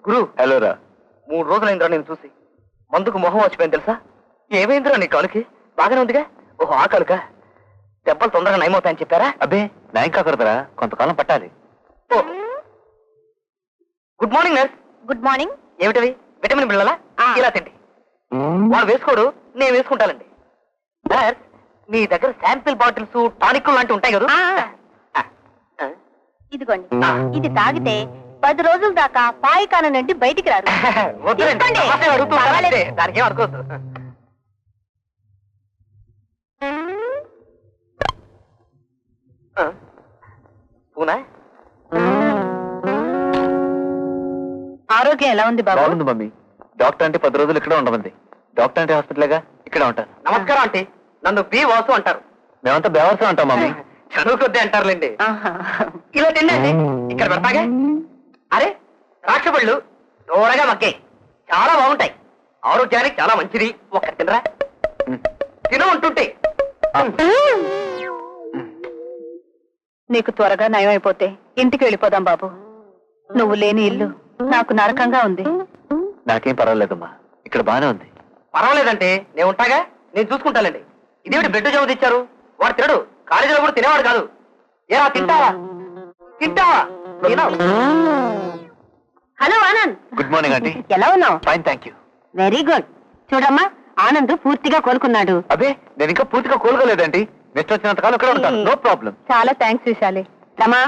గురు hello రా. 3 రోజులైందిరా నేను చూసి. మందుకు మొహం వచ్చిపోయింది తెలుసా? ఏమైందిరా నీ కాలుకి? బాగానే ఉందిగా? ఓహో ఆ కాలుకా? దెబ్బలు తొందరగా నయమవుతాయని చెప్పారా? అబ్బే నయం కాకూడదురా, కొంతకాలం పట్టాలి. Good morning nurse. Good morning. ఏమిటవి? విటమిన్ బిళ్ళలా? ఇలా తిండి. వాడు వేసుకోడు, నేను వేసుకుంటానండి. నర్స్, మీ దగ్గర శాంపిల్ బాటిల్స్ టానిక్ లాంటివి ఉంటాయి కదా? ఇదిగోండి, ఇది తాగితే 10 రోజుల దాకా పాయికాన నుండి బయటికి రారు. దానికి ఏం అనుకోవద్దు. పూనా ఆరోగ్యం ఎలా ఉంది బాబు? బాగుంది మమ్మీ. డాక్టర్ అంటే 10 రోజులు ఇక్కడే ఉండమంది. డాక్టర్ అంటే హాస్పిటల్గా ఇక్కడే ఉంటాను. నమస్కారం ఆంటీ. నన్ను బి వాసు అంటారు. మేమంతా బేవర్సం అంటాం మమ్మీ. చదువు కొద్ది అంటారులేండి. ఇలా తిండి ఇక్కడ పెడతాగా. అరే ద్రాక్ష పళ్ళు దూరగా మగ్గాయి, చాలా బాగుంటాయి, ఆరోగ్యానికి చాలా మంచిది. ఒక్కటి తినరా? తిన ఉంటుంటే. నీకు త్వరగా నయం అయిపోతే ఇంటికి వెళ్ళిపోదాం బాబు. నువ్వు లేని ఇల్లు నాకు నరకంగా ఉంది. నాకేం పర్వాలేదమ్మా, ఇక్కడ బానే ఉంది. పర్వాలేదంటే నేను ఉంటాగా, నేను చూసుకుంటానండి. ఇదేమిటి బ్రెడ్ జామ తెచ్చారు? వాడు తినడు, కాలేజీలో కూడా తినేవాడు కాదు. ఏరా తింటావా? తింటావా? Hello Anand. Good morning aunty. ఎలా ఉన్నావు? Fine thank you. Very good. చూడమ్మా, ఆనంద్ పూర్తిగా కోలుకున్నాడు. అబ్బే నేను ఇంకా పూర్తిగా కోలుకోలేదండి. నెక్స్ట్ వచ్చినంత కాలం ఇక్కడ ఉంటాను, నో ప్రాబ్లం. చాలా థ్యాంక్స్ విశాలి. రమా,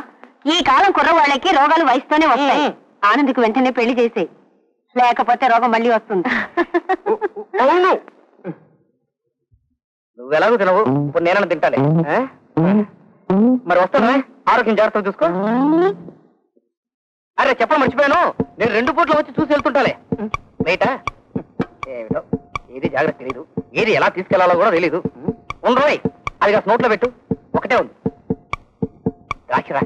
ఈ కాలం కుర్ర వాళ్ళకి రోగాలు వయసుతోనే వస్తాయి. ఆనంద్కి వెంటనే పెళ్లి చేసేయి, లేకపోతే రోగం మళ్ళీ వస్తుంది. అవును, నువ్వు ఎలాగో తినవు, ఇప్పుడు నేనన్నా తింటాలే. మరి వస్తానా? ఆరోగ్యం జాగ్రత్తగా చూసుకో. అరే చెప్పడం మర్చిపోయాను, నేను 2 పూట్లు వచ్చి చూసి వెళ్తుంటాలే. బయట ఏమిటో ఏది జాగ్రత్త తెలీదు, ఏది ఎలా తీసుకెళ్లాలో కూడా తెలీదు. ఉండరోయ్, అది కాస్త నోట్లో పెట్టు. ఒకటే ఉంది. రాక్షరా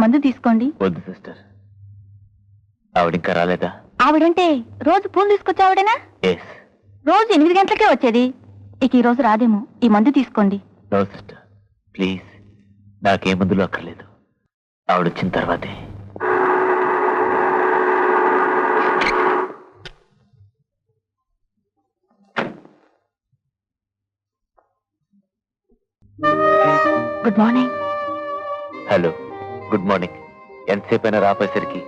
మందు తీసుకోండి. వద్దు సిస్టర్, ఆవిడ ఇంకా రాలేదా? ఆవిడంటే రోజు పూలు తీసుకొచ్చావిడేనా? ఎస్. రోజు 8 గంటలకే వచ్చేది. ఇక ఈ రోజు రాదేమో. ఈ మందు తీసుకోండి. నో సిస్టర్ ప్లీజ్, నాకే మందులు అక్కర్లేదు. ఆవిడ వచ్చిన తర్వాతే. Good morning. Hello, good morning. ఎంతసేపు అయినా రాపోయేసరికి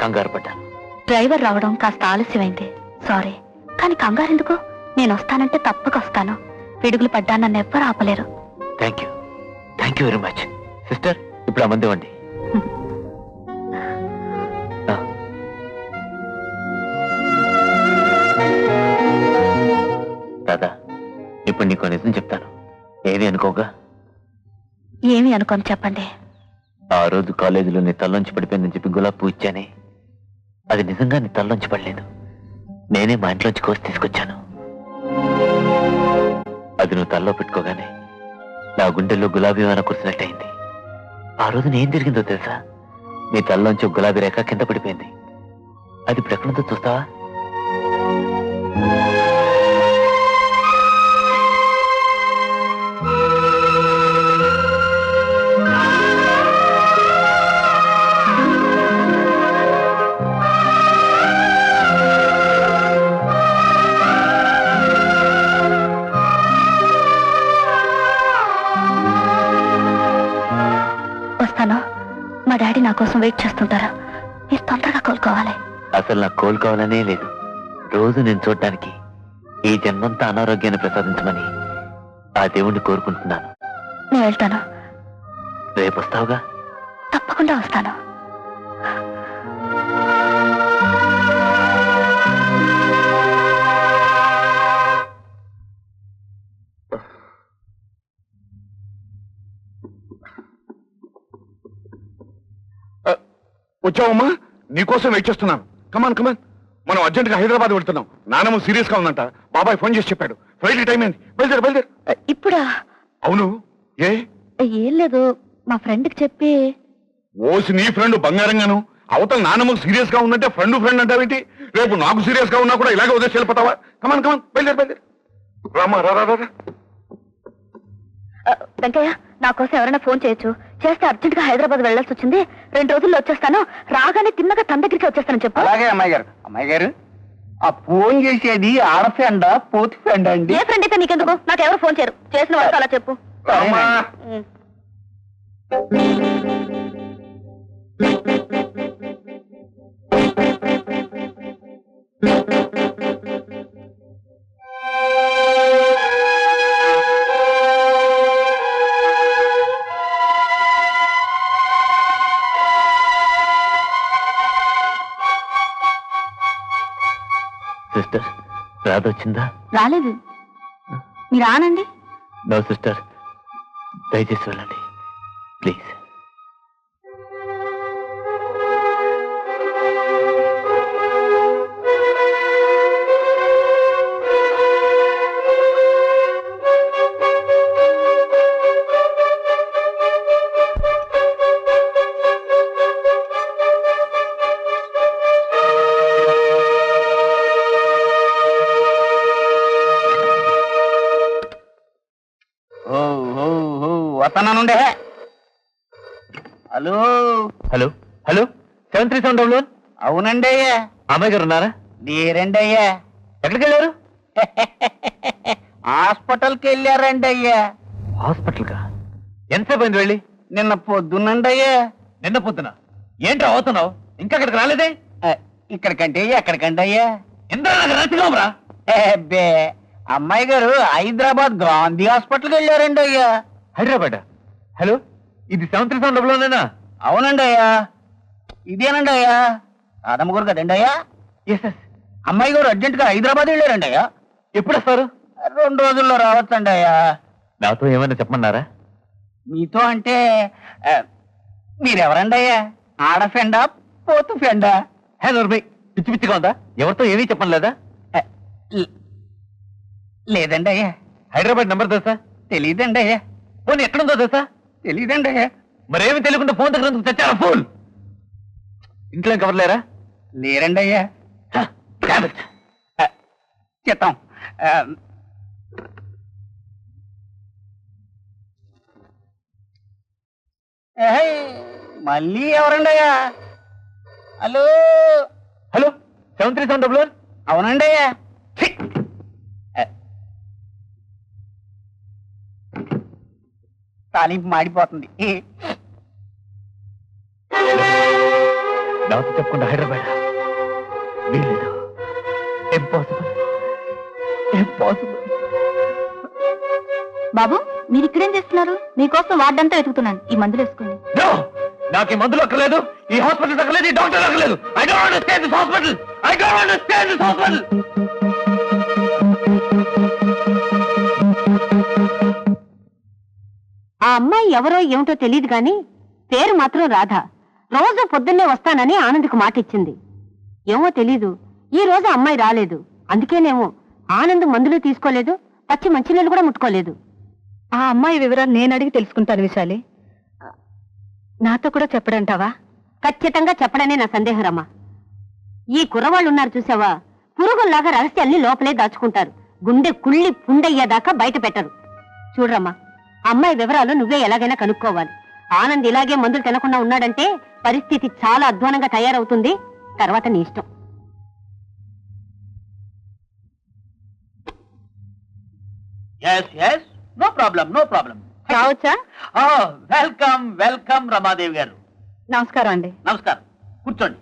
కంగారు పడ్డాను. డ్రైవర్ రావడం కాస్త ఆలస్యమైంది, సారీ. కానీ కంగారు ఎందుకు? నేను వస్తానంటే తప్పక వస్తాను. పిడుగులు పడ్డా నన్ను ఎవ్వరు ఆపలేరు. Thank you very much. Sister ఇప్పుడు ఆ మంది ఇవ్వండి. దాదా, ఇప్పుడు నీకు నిజం చెప్తాను, ఏది అనుకోగా. ఏమి అనుకోని చెప్పండి. ఆ రోజు కాలేజీలో నీ తల్లోంచి పడిపోయిందని చెప్పి గులాబీ పువ్వు ఇచ్చానే, అది నిజంగా నీ తల్లోంచి పడలేదు. నేనే మా ఇంట్లోంచి కోసి తీసుకొచ్చాను. అది నువ్వు తల్లో పెట్టుకోగానే నా గుండెల్లో గులాబీ వాన కురిసినట్టయింది. ఆ రోజున ఏం జరిగిందో తెలుసా? నీ తల్లోంచి గులాబీ రేఖ కింద పడిపోయింది. అది ఇప్పుడు ఎక్కడుందో చూస్తావా? వస్తాను. మా డాడీ నా కోసం వెయిట్ చేస్తుంటారా? మీరు తొందరగా కోలుకోవాలి. అసలు నాకు కోలుకోవాలనే లేదు. రోజు నేను చూడటానికి ఈ జన్మంతా అనారోగ్యాన్ని ప్రసాదించమని ఆ దేవుణ్ణి కోరుకుంటున్నాను. నేను వెళ్తాను. రేపు వస్తావుగా? తప్పకుండా వస్తాను. వచ్చావమ్మా, నీకోసం వెయిట్ చేస్తున్నాను. కమాన్ కమాన్, మనం అర్జెంట్గా హైదరాబాద్ వెళ్తున్నాం. నానమ్మ సీరియస్ గా ఉందంట. బాబాయ్ ఫోన్ చేసి చెప్పాడు, ఫ్లైట్ టైం అయింది, బయలుదేరు. ఇప్పుడా? అవును, ఏ ఏం లేదు, మా ఫ్రెండ్కి చెప్పి ఓసి నీ ఫ్రెండ్ బంగారంగాను అవతల నాన్నమ్మకు సీరియస్ గా ఉందంటే ఫ్రెండ్ అంటావేంటి? రేపు నాకు సీరియస్ గా ఉన్నా కూడా ఇలాగే వదిలేసి వెళ్ళిపోతావా? కమాన్ బయలుదేరి రామా రా. వెంకయ్య నా కోసం ఎవరైనా ఫోన్ చేయొచ్చు. చేస్తే అర్జెంట్ గా హైదరాబాద్ వెళ్ళాల్సి వచ్చింది. 2 రోజుల్లో వచ్చేస్తాను. రాగానే తిన్నగా తన దగ్గరికి వచ్చేస్తాను చెప్పు. అలాగే అమ్మాయి గారు ఆ ఫోన్ చేసేది ఆడ ఫ్రెండా పోతి ఫ్రెండ్ అండి? ఏ ఫ్రెండ్ అయితే నీకెందుకు? నాకు ఎవరు ఫోన్ చేయరు. చేసిన వాళ్ళతో అలా చెప్పు. సిస్టర్ రాధ వచ్చిందా? రాలేదు. మీరు ఆనండి. నో సిస్టర్, దయచేసి వెళ్ళండి ప్లీజ్. వస్తానండే. Hello hello hello 7371. అవునండి అయ్యా. అమ్మాయి గారు ఉన్నారా? లేరండి అయ్యా. ఎక్కడికి వెళ్ళారు? హాస్పిటల్కి వెళ్ళారండి అయ్యా. హాస్పిటల్ కా? ఎంతసేపు అయింది వెళ్ళి? నిన్న పొద్దున్నండి అయ్యా. నిన్న పొద్దున ఏంటి అవుతున్నావు? ఇంకా అక్కడికి రాలేదే? ఇక్కడికంటే ఎక్కడికండి అయ్యా? ఎందుకు? అబ్బే అమ్మాయి గారు హైదరాబాద్ గాంధీ హాస్పిటల్కి వెళ్ళారండి అయ్యా. హైదరాబాద్? హలో, ఇది 7371 అవునండి అయ్యా. ఇదేనండి అయ్యా. రాధమ్మ గారు కదండి అయ్యా? Yes yes. అమ్మాయి గారు అర్జెంట్ గా హైదరాబాద్ వెళ్ళారండి అయ్యా. ఎప్పుడు వస్తారు? 2 రోజుల్లో రావచ్చండి అయ్యా. నాతో ఏమైనా చెప్పమన్నారా? మీతో అంటే మీరెవరండి అయ్యా? ఆడ ఫ్రెండా పోతు ఫ్రెండా? హే నోర్మై, పిచ్చి పిచ్చిగా ఉందా? ఎవరితో ఏమీ చెప్పను లేదా? లేదండి అయ్యా. హైదరాబాద్ నెంబర్ తెలుసా? తెలీదండి అయ్యా. ఫోన్ ఎక్కడుందో తెలుసా? తెలీదండి అయ్యా. మరేమి తెలియకుండా ఫోన్ దగ్గర తెచ్చారా ఫోన్? ఇంట్లో కవర్ లేరా? లేరండి అయ్యా. చెత్తాం. మళ్ళీ ఎవరండి అయ్యా? Hello hello 7371. అవునండి అయ్యా. తాలింపు మాడిపోతుంది. నాతో చెప్పకుండా హైదరాబాద్ వీల్లేదు. Impossible impossible. బాబు మీరు ఇక్కడేం చేస్తున్నారు? మీకోసం వార్డంతా వెతుకుతున్నాను. ఈ మందులు వేసుకోండి. నో, నాకు ఈ మందులు అక్కర్లేదు, ఈ హాస్పిటల్ అక్కర్లేదు, ఈ డాక్టర్ అక్కర్లేదు. I don't want to stay in this hospital. I don't want to stay in this hospital. ఆ అమ్మాయి ఎవరో ఏమిటో తెలియదు గాని పేరు మాత్రం రాధ. రోజు పొద్దున్నే వస్తానని ఆనంద్కు మాట ఇచ్చింది. ఏమో తెలీదు, ఈ రోజు అమ్మాయి రాలేదు. అందుకేనేమో ఆనంద్ మందులు తీసుకోలేదు, పచ్చి మంచినీళ్ళు కూడా ముట్టుకోలేదు. ఆ అమ్మాయి వివరాలు నేను అడిగి తెలుసుకుంటాను విశాలి. నాతో కూడా చెప్పడంటావా? ఖచ్చితంగా చెప్పడనే నా సందేహం రమ్మా. ఈ కుర్రవాళ్ళు ఉన్నారు చూసావా, పురుగుల్లాగా రహస్యాల్ని లోపలే దాచుకుంటారు. గుండె కుళ్ళి పుండయ్యేదాకా బయట పెట్టరు. చూడరమ్మా, అమ్మాయి వివరాలు నువ్వే ఎలాగైనా కనుక్కోవాలి. ఆనంద్ ఇలాగే మందులు తినకుండా ఉన్నాడంటే పరిస్థితి చాలా అధ్వానంగా తయారవుతుంది. తర్వాత నీ ఇష్టం. No problem, no problem. రావచ్చా? వెల్కమ్ వెల్కమ్ రమాదేవి గారు. నమస్కారం అండి. నమస్కారం, కూర్చోండి.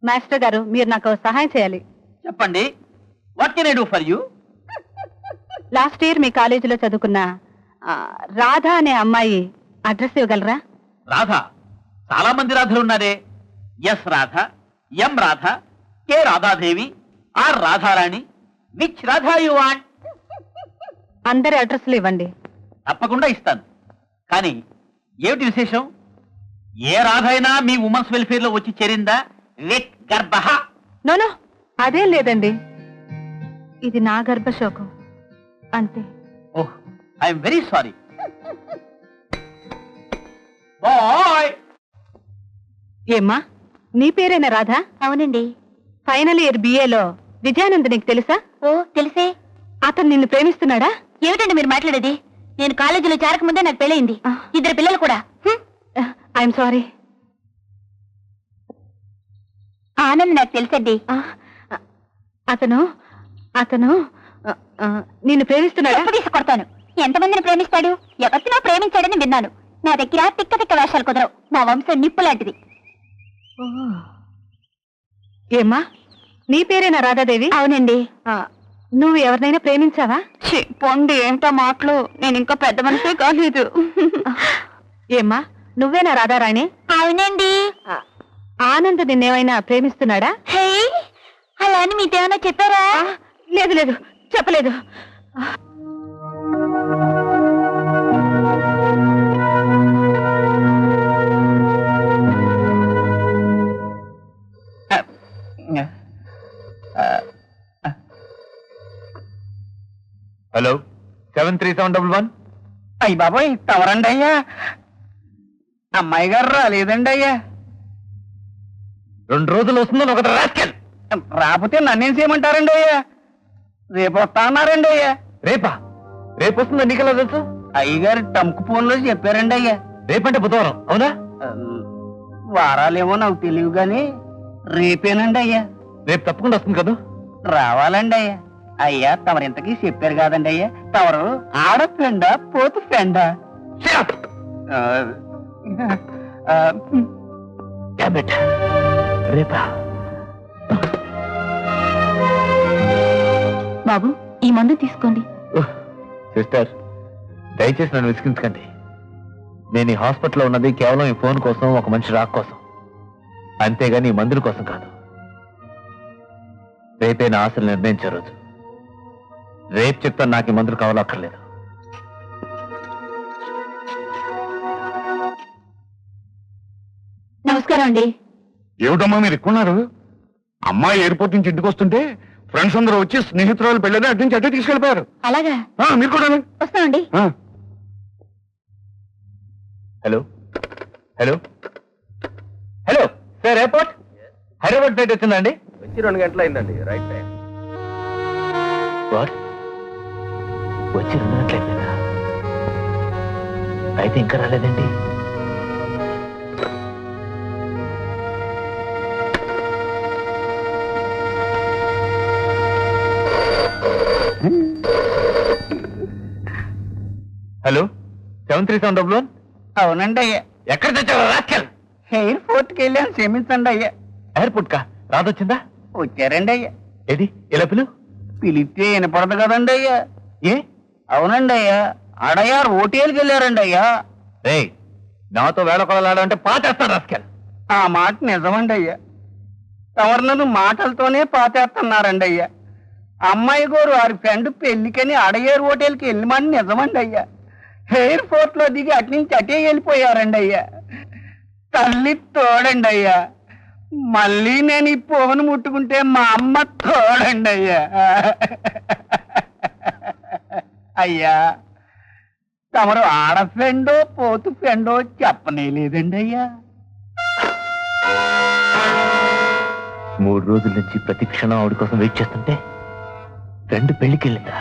మాస్టర్ గారు, మీరు నాకు సహాయం చేయాలి. చెప్పండి. What can I do for you? Last year మీ కాలేజీలో చదువుకున్న రాధ అనే అమ్మాయి అడ్రస్ ఇవ్వగలరా? రాధ? చాలా మంది రాధలు ఉన్నారే. S Radha, M Radha, K Radhadevi, R Radharani. Which Radha you want? అందరి అడ్రస్లు ఇవ్వండి. తప్పకుండా ఇస్తాను. కానీ ఏమిటి విశేషం? ఏ రాధ అయినా మీ ఉమెన్స్ వెల్ఫేర్ లో వచ్చి చేరిందా? విత్ గర్భ? నోనో, అదేం లేదండి. ఇది నా గర్భశోకం అంతే. ఓహ్, ఐఎమ్ వెరీ సారీ. ఏమ్మా నీ పేరేనా రాధా? అవునండి. ఫైనల్ ఇయర్ బిఏలో విజయానంద్ నీకు తెలుసా? ఓ తెలిసే. అతను నిన్ను ప్రేమిస్తున్నాడా? ఏమిటండి మీరు మాట్లాడేది? నేను కాలేజీలో చేరకముందే నాకు పెళ్ళయింది. 2 పిల్లలు కూడా. I'm sorry. ఆనంద్ నాకు తెలుసండి. అతను అతను నిన్ను ప్రేమిస్తున్నాడా? చెప్పు తీసి కొడతాను. ఎంతమందిని ప్రేమిస్తాడు? ఎవరినో ప్రేమించాడని విన్నాను. నా దగ్గర తిక్క తిక్క వేషాలు కుదరవు. మా వంశం నిప్పు లాంటిది. ఏమ్మా నీ పేరేనా రాధాదేవి? అవునండి. నువ్వు ఎవరినైనా ప్రేమించావా? పొండి ఏంటో మాటలు. నేను ఇంకా పెద్ద మనసే కాలేదు. ఏమ్మా నువ్వేనా రాధారాణి? అవునండి. ఆనంద్ నిన్నేమైనా ప్రేమిస్తున్నాడా? హే, అలా అని మీకేమైనా చెప్పారా? లేదు లేదు చెప్పలేదు. హలో 73711. అయ్యి బాబాయ్ తవరండి అయ్యా. అమ్మాయి గారు రాలేదండి అయ్యా. 2 రోజులు వస్తుందని ఒకటి రాస్కెల్. రాకపోతే నన్నేం చేయమంటారండి అయ్యా? రేపు వస్తా అన్నారండి అయ్యా. రేపా? రేపు వస్తుందా నీకెలా తెలుసు? అయ్యగారు టంకు ఫోన్లో చెప్పారండి అయ్యా. రేపంటే బుధవారం అవునా? వారాలేమో నాకు తెలియదు గాని రేపేనండి అయ్యా. రేపు తప్పకుండా వస్తుంది కదా? రావాలండి అయ్యా. అయ్యా తమరింతకీ చెప్పారు కాదండి అయ్యా, తమరు ఆడ ఫ్రెండా పోతు ఫ్రెండా? రేపా? బాబు ఈ మందు తీసుకోండి. సిస్టర్ దయచేసి నన్ను విసిగించకండి. నేను ఈ హాస్పిటల్లో ఉన్నది కేవలం ఈ ఫోన్ కోసం, ఒక మనిషి రాక్ కోసం, అంతేగాని ఈ మందుల కోసం కాదు. రేపే నా ఆశలు నిర్ణయించే రోజు. రేపు చెప్తాను నాకు ఈ మందులు కావాలక్కర్లేదు. నమస్కారం అండి. ఏమిటమ్మా మీరు ఎక్కున్నారు? అమ్మాయి ఎయిర్పోర్ట్ నుంచి ఇంటికి వస్తుంటే ఫ్రెండ్స్ అందరూ వచ్చి స్నేహితురాలు పెళ్ళని అటు నుంచి అటే తీసుకెళ్లిపోయారు. అలాగా? మీరు కూడా వస్తామండి. Hello hello hello sir, airport Hyderabad flight వచ్చిందండి. వచ్చి 2 గంటలు అయిందండి. Right time. వాట్? వచ్చి 2 గంటలైందా? అయితే ఇంకా రాలేదండి. హలో 73711. అవునండి అయ్యా. ఎక్కడ తెచ్చావు రాస్కెల్? ఎయిర్పోర్ట్కి వెళ్ళాను, క్షమించండి అయ్యా. ఎయిర్పోర్ట్ కా రాదొచ్చిందా? వచ్చారండి అయ్యా. ఏది ఇలా పిలు. పిలిస్తే వినపడదు కదండి అయ్యా. ఏ? అవునండి అయ్యా, అడయ్యా హోటల్కి వెళ్ళారండి అయ్యా. రే, నాతో వేళకొడలాడంటే పాతేస్తాను రాస్కెల్. ఆ మాట నిజమండి అయ్యా. తమరు నన్ను మాటలతోనే పాతేస్తున్నారండి అయ్యా. అమ్మాయి గారు వారి ఫ్రెండ్ పెళ్లికని అడయ్యారు హోటల్కి వెళ్ళమని నిజమండి అయ్యా. ఎయిర్పోర్ట్ లో దిగి అటు నుంచి అటే వెళ్ళిపోయారండి అయ్యా. తల్లి తోడండి అయ్యా. మళ్ళీ నేను ఈ ఫోన్ ముట్టుకుంటే మా అమ్మ తోడండి అయ్యా. అయ్యా తమరు ఆడ ఫ్రెండో పోతు ఫ్రెండో చెప్పనే లేదండి అయ్యా. 3 రోజుల నుంచి ప్రతి క్షణం ఆవిడ కోసం వెయిట్ చేస్తుంటే 2 పెళ్లికి వెళ్ళిందా?